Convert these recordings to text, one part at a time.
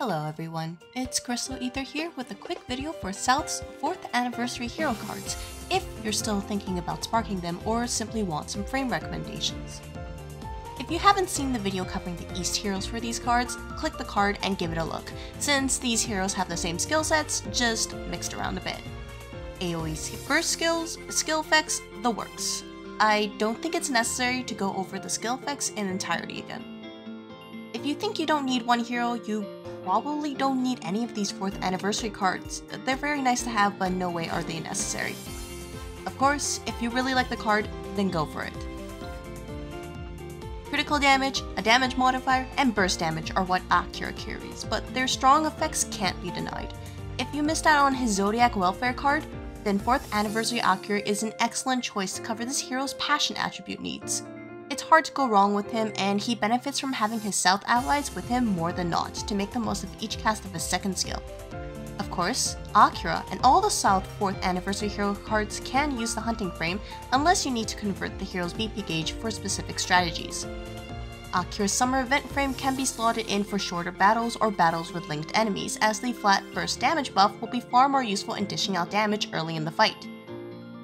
Hello everyone, it's Crystal Ether here with a quick video for South's 4th anniversary hero cards, if you're still thinking about sparking them or simply want some frame recommendations. If you haven't seen the video covering the East heroes for these cards, click the card and give it a look, since these heroes have the same skill sets, just mixed around a bit. AoE burst skills, skill effects, the works. I don't think it's necessary to go over the skill effects in entirety again. If you think you don't need one hero, you probably don't need any of these 4th anniversary cards. They're very nice to have, but no way are they necessary. Of course, if you really like the card, then go for it. Critical damage, a damage modifier, and burst damage are what Akira carries, but their strong effects can't be denied. If you missed out on his Zodiac Welfare card, then 4th anniversary Akira is an excellent choice to cover this hero's passion attribute needs. It's hard to go wrong with him, and he benefits from having his South allies with him more than not to make the most of each cast of his second skill. Of course, Akira and all the South 4th anniversary hero cards can use the hunting frame unless you need to convert the hero's BP gauge for specific strategies. Akira's summer event frame can be slotted in for shorter battles or battles with linked enemies, as the flat burst damage buff will be far more useful in dishing out damage early in the fight.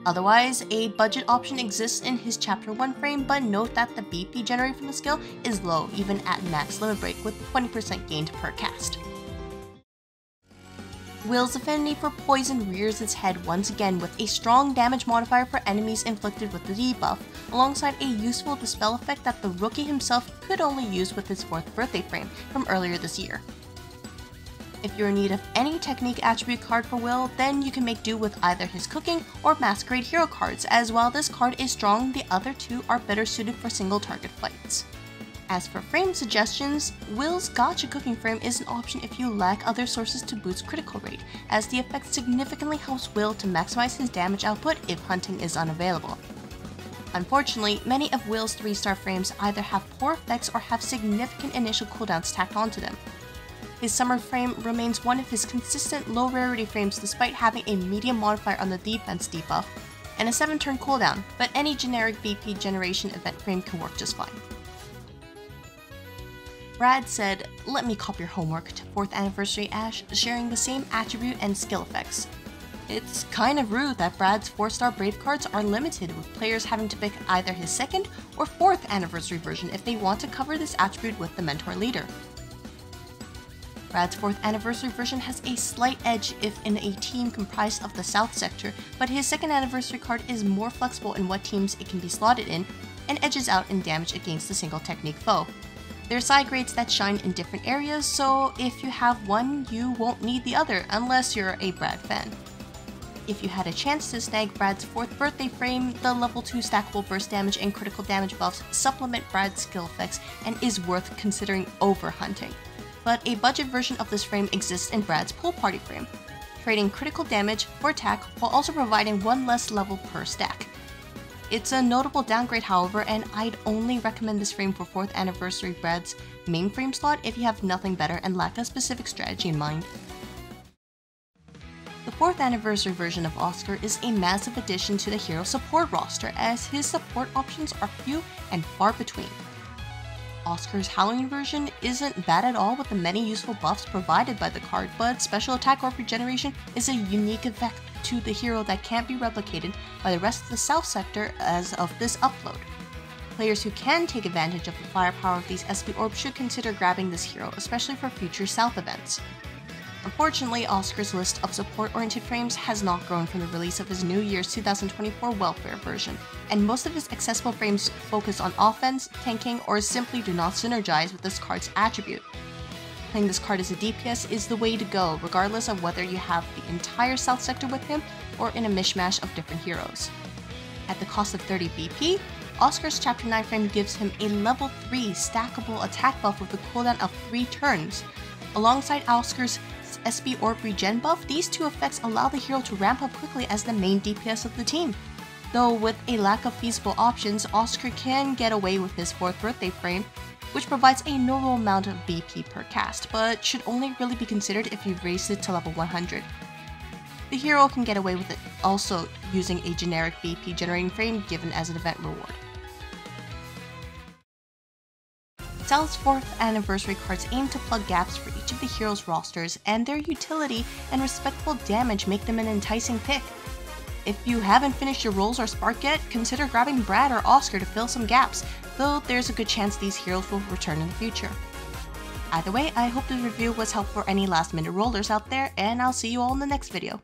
Otherwise, a budget option exists in his Chapter 1 frame, but note that the BP generated from the skill is low even at max limit break with 20% gained per cast. Will's affinity for poison rears its head once again with a strong damage modifier for enemies inflicted with the debuff, alongside a useful dispel effect that the rookie himself could only use with his 4th birthday frame from earlier this year. If you're in need of any technique attribute card for Will, then you can make do with either his cooking or masquerade hero cards, as while this card is strong, the other two are better suited for single target fights. As for frame suggestions, Will's Gotcha cooking frame is an option if you lack other sources to boost critical rate, as the effect significantly helps Will to maximize his damage output if hunting is unavailable. Unfortunately, many of Will's 3-star frames either have poor effects or have significant initial cooldowns tacked onto them. His summer frame remains one of his consistent low rarity frames despite having a medium modifier on the defense debuff and a 7-turn cooldown, but any generic BP generation event frame can work just fine. Brad said, "Let me copy your homework to 4th anniversary Ash, sharing the same attribute and skill effects." It's kind of rude that Brad's 4-star Brave cards are limited, with players having to pick either his 2nd or 4th anniversary version if they want to cover this attribute with the mentor leader. Brad's 4th anniversary version has a slight edge if in a team comprised of the South sector, but his 2nd anniversary card is more flexible in what teams it can be slotted in, and edges out in damage against a single technique foe. There are side grades that shine in different areas, so if you have one, you won't need the other unless you're a Brad fan. If you had a chance to snag Brad's 4th birthday frame, the level 2 stackable burst damage and critical damage buffs supplement Brad's skill effects and is worth considering over hunting. But a budget version of this frame exists in Brad's pool party frame, trading critical damage for attack while also providing one less level per stack. It's a notable downgrade, however, and I'd only recommend this frame for 4th anniversary Brad's main frame slot if you have nothing better and lack a specific strategy in mind. The 4th anniversary version of Oscar is a massive addition to the hero support roster, as his support options are few and far between. Oscar's Halloween version isn't bad at all with the many useful buffs provided by the card, but special attack or regeneration is a unique effect to the hero that can't be replicated by the rest of the South sector as of this upload. Players who can take advantage of the firepower of these SP orbs should consider grabbing this hero, especially for future South events. Unfortunately, Oscar's list of support-oriented frames has not grown from the release of his New Year's 2024 Welfare version, and most of his accessible frames focus on offense, tanking, or simply do not synergize with this card's attribute. Playing this card as a DPS is the way to go, regardless of whether you have the entire South sector with him or in a mishmash of different heroes. At the cost of 30 BP, Oscar's Chapter 9 frame gives him a level 3 stackable attack buff with a cooldown of 3 turns. Alongside Oscar's SP Orb regen buff, these two effects allow the hero to ramp up quickly as the main DPS of the team. Though with a lack of feasible options, Oscar can get away with his 4th birthday frame, which provides a normal amount of BP per cast, but should only really be considered if you've raised it to level 100. The hero can get away with it also using a generic BP generating frame given as an event reward. Sal's 4th anniversary cards aim to plug gaps for each of the heroes' rosters, and their utility and respectable damage make them an enticing pick. If you haven't finished your rolls or spark yet, consider grabbing Brad or Oscar to fill some gaps, though there's a good chance these heroes will return in the future. Either way, I hope the review was helpful for any last minute rollers out there, and I'll see you all in the next video.